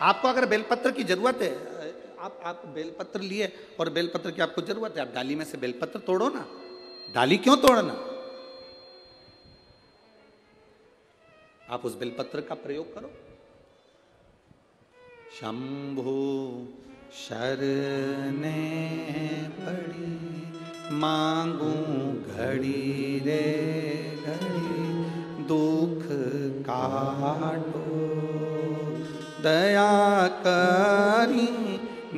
आपको अगर बेलपत्र की जरूरत है, आप बेलपत्र लिए और बेलपत्र की आपको जरूरत है, आप डाली में से बेलपत्र तोड़ो ना, डाली क्यों तोड़ना, आप उस बेलपत्र का प्रयोग करो। शंभु शरणे पड़ी मांगू घड़ी रे घड़ी, दुख काटो दया करी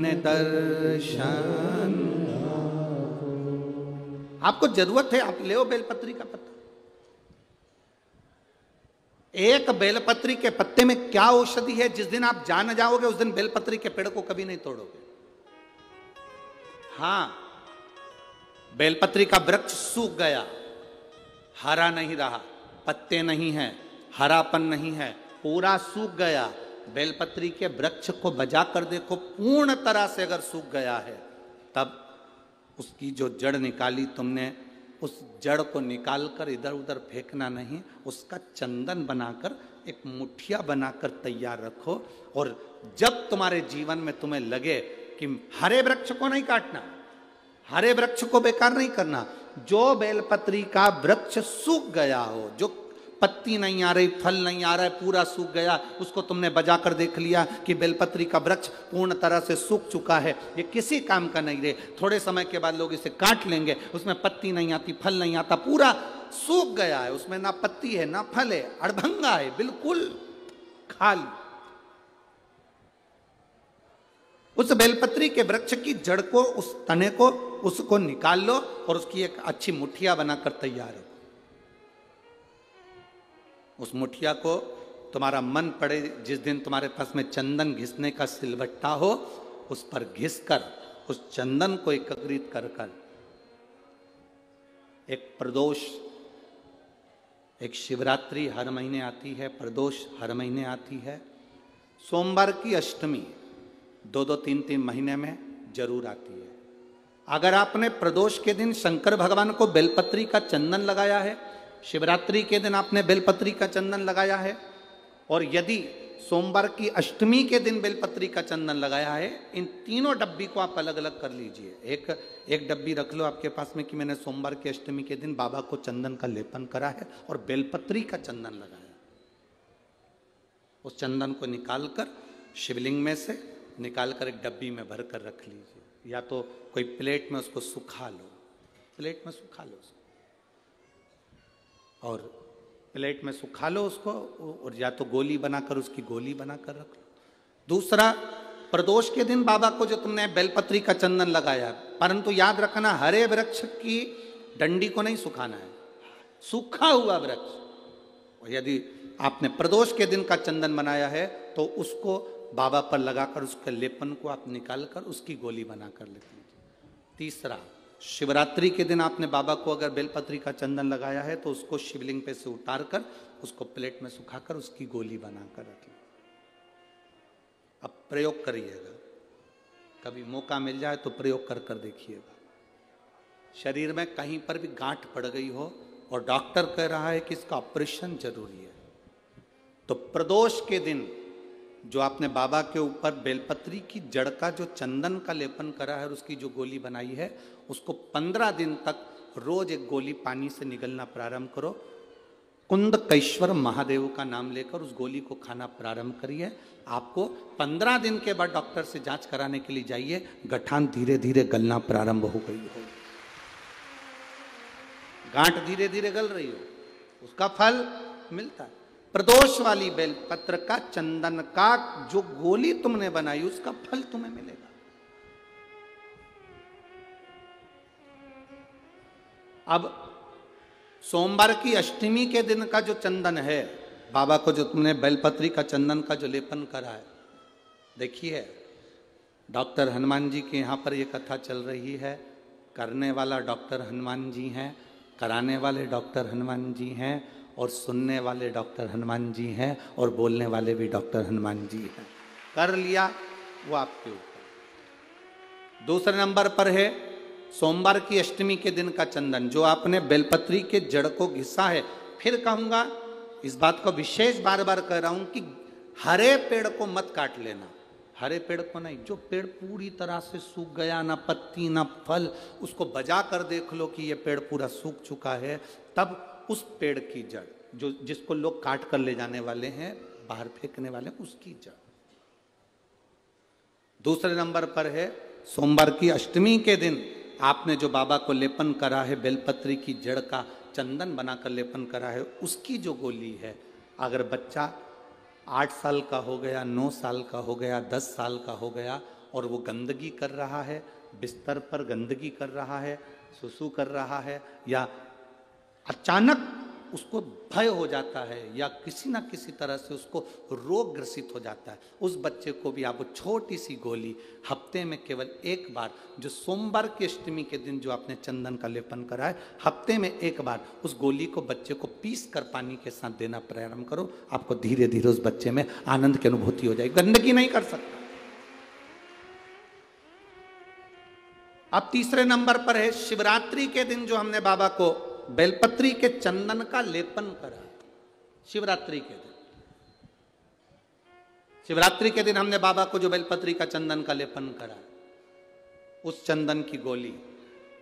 ने दर्शन। आपको जरूरत है, आप ले बेलपत्री का पत्ता। एक बेलपत्री के पत्ते में क्या औषधि है, जिस दिन आप जान जाओगे उस दिन बेलपत्री के पेड़ को कभी नहीं तोड़ोगे। हां, बेलपत्री का वृक्ष सूख गया, हरा नहीं रहा, पत्ते नहीं है, हरापन नहीं है, पूरा सूख गया। बेलपत्री के वृक्ष को बजा कर देखो, पूर्ण तरह से अगर सूख गया है, तब उसकी जो जड़ निकाली तुमने, उस जड़ को निकालकर इधर उधर फेंकना नहीं, उसका चंदन बनाकर एक मुठिया बनाकर तैयार रखो। और जब तुम्हारे जीवन में तुम्हें लगे कि हरे वृक्ष को नहीं काटना, हरे वृक्ष को बेकार नहीं करना, जो बेलपत्री का वृक्ष सूख गया हो, जो पत्ती नहीं आ रही, फल नहीं आ रहा है, पूरा सूख गया, उसको तुमने बजाकर देख लिया कि बेलपत्री का वृक्ष पूर्ण तरह से सूख चुका है, ये किसी काम का नहीं रहे, थोड़े समय के बाद लोग इसे काट लेंगे, उसमें पत्ती नहीं आती, फल नहीं आता, पूरा सूख गया है, उसमें ना पत्ती है ना फल है, अड़भंगा है, बिल्कुल खाली। उस बेलपत्री के वृक्ष की जड़ को, उस तने को, उसको निकाल लो और उसकी एक अच्छी मुठिया बनाकर तैयार हो। उस मुठिया को तुम्हारा मन पड़े, जिस दिन तुम्हारे पास में चंदन घिसने का सिलबट्टा हो, उस पर घिसकर उस चंदन को एकत्रित कर कर एक प्रदोष, एक शिवरात्रि हर महीने आती है, प्रदोष हर महीने आती है, सोमवार की अष्टमी 2-2, 3-3 महीने में जरूर आती है। अगर आपने प्रदोष के दिन शंकर भगवान को बेलपत्री का चंदन लगाया है, शिवरात्रि के दिन आपने बेलपत्री का चंदन लगाया है, और यदि सोमवार की अष्टमी के दिन बेलपत्री का चंदन लगाया है, इन तीनों डब्बी को आप अलग अलग कर लीजिए। एक डब्बी रख लो आपके पास में कि मैंने सोमवार की अष्टमी के दिन बाबा को चंदन का लेपन करा है और बेलपत्री का चंदन लगाया। उस चंदन को निकालकर शिवलिंग में से निकालकर एक डब्बी में भर कर रख लीजिए, या तो कोई प्लेट में उसको सुखा लो, प्लेट में सुखा लो उसको, और प्लेट में सुखा लो उसको, और या तो गोली बनाकर उसकी गोली बनाकर रख लो। दूसरा, प्रदोष के दिन बाबा को जो तुमने बेलपत्री का चंदन लगाया, परंतु याद रखना हरे वृक्ष की डंडी को नहीं सुखाना है, सूखा हुआ वृक्ष। और यदि आपने प्रदोष के दिन का चंदन बनाया है तो उसको बाबा पर लगाकर उसके लेपन को आप निकालकर उसकी गोली बनाकर ले लीजिए। तीसरा, शिवरात्रि के दिन आपने बाबा को अगर बेलपत्री का चंदन लगाया है तो उसको शिवलिंग पे से उतार कर उसको प्लेट में सुखाकर उसकी गोली बनाकर रख लीजिए। अब प्रयोग करिएगा, कभी मौका मिल जाए तो प्रयोग कर कर देखिएगा। शरीर में कहीं पर भी गांठ पड़ गई हो और डॉक्टर कह रहा है कि इसका ऑपरेशन जरूरी है, तो प्रदोष के दिन जो आपने बाबा के ऊपर बेलपत्री की जड़ का जो चंदन का लेपन करा है और उसकी जो गोली बनाई है, उसको 15 दिन तक रोज एक गोली पानी से निगलना प्रारंभ करो। कुंदकेश्वर महादेव का नाम लेकर उस गोली को खाना प्रारंभ करिए। आपको 15 दिन के बाद डॉक्टर से जांच कराने के लिए जाइए, गठान धीरे धीरे गलना प्रारंभ हो गई हो, गांठ धीरे धीरे गल रही हो, उसका फल मिलता है। प्रदोष वाली बेलपत्र का चंदन का जो गोली तुमने बनाई उसका फल तुम्हें मिलेगा। अब सोमवार की अष्टमी के दिन का जो चंदन है, बाबा को जो तुमने बेलपत्री का चंदन का जो लेपन करा है, देखिए डॉक्टर हनुमान जी के यहाँ पर ये कथा चल रही है। करने वाला डॉक्टर हनुमान जी हैं, कराने वाले डॉक्टर हनुमान जी हैं, और सुनने वाले डॉक्टर हनुमान जी हैं, और बोलने वाले भी डॉक्टर हनुमान जी हैं। कर लिया वो आपके ऊपर। दूसरे नंबर पर है सोमवार की अष्टमी के दिन का चंदन, जो आपने बेलपत्री के जड़ को घिसा है। फिर कहूंगा, इस बात को विशेष बार बार कह रहा हूं कि हरे पेड़ को मत काट लेना, हरे पेड़ को नहीं, जो पेड़ पूरी तरह से सूख गया, ना पत्ती ना फल, उसको बजा कर देख लो कि ये पेड़ पूरा सूख चुका है, तब उस पेड़ की जड़, जो जिसको लोग काट कर ले जाने वाले हैं, बाहर फेंकने वाले, उसकी जड़। दूसरे नंबर पर है सोमवार की अष्टमी के दिन आपने जो बाबा को लेपन करा है, बेलपत्री की जड़ का चंदन बनाकर लेपन करा है, उसकी जो गोली है, अगर बच्चा 8 साल का हो गया, 9 साल का हो गया, 10 साल का हो गया और वो गंदगी कर रहा है, बिस्तर पर गंदगी कर रहा है, सुसु कर रहा है, या अचानक उसको भय हो जाता है या किसी ना किसी तरह से उसको रोग ग्रसित हो जाता है, उस बच्चे को भी आप वो छोटी सी गोली हफ्ते में केवल एक बार, जो सोमवार की अष्टमी के दिन जो आपने चंदन का लेपन करा है, हफ्ते में एक बार उस गोली को बच्चे को पीस कर पानी के साथ देना प्रारंभ करो। आपको धीरे धीरे उस बच्चे में आनंद की अनुभूति हो जाएगी, गंदगी नहीं कर सकता। अब तीसरे नंबर पर है शिवरात्रि के दिन जो हमने बाबा को बेलपत्री के चंदन का लेपन करा। शिवरात्रि के दिन, शिवरात्रि के दिन हमने बाबा को जो बेलपत्री का चंदन का लेपन करा, उस चंदन की गोली,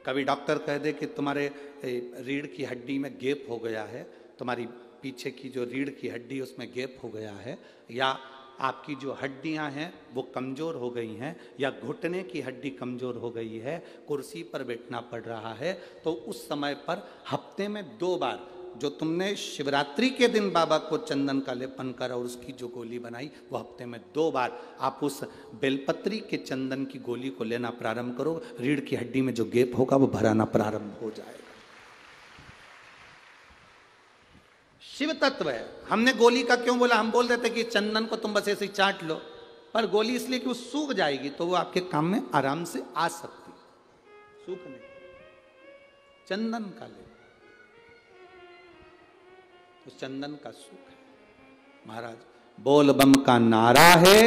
कभी डॉक्टर कह दे कि तुम्हारे रीढ़ की हड्डी में गैप हो गया है, तुम्हारी पीछे की जो रीढ़ की हड्डी उसमें गैप हो गया है, या आपकी जो हड्डियां हैं वो कमज़ोर हो गई हैं, या घुटने की हड्डी कमज़ोर हो गई है, कुर्सी पर बैठना पड़ रहा है, तो उस समय पर हफ्ते में 2 बार जो तुमने शिवरात्रि के दिन बाबा को चंदन का लेपन करा और उसकी जो गोली बनाई, वो हफ्ते में 2 बार आप उस बेलपत्री के चंदन की गोली को लेना प्रारंभ करो। रीढ़ की हड्डी में जो गैप होगा वो भराना प्रारंभ हो जाएगा। शिव तत्व है। हमने गोली का क्यों बोला? हम बोल देते कि चंदन को तुम बस ऐसे ही चाट लो, पर गोली इसलिए कि वो सूख जाएगी तो वो आपके काम में आराम से आ सकती, सूख नहीं। चंदन का ले, तो चंदन का सुख है। महाराज बोल बम का नारा है,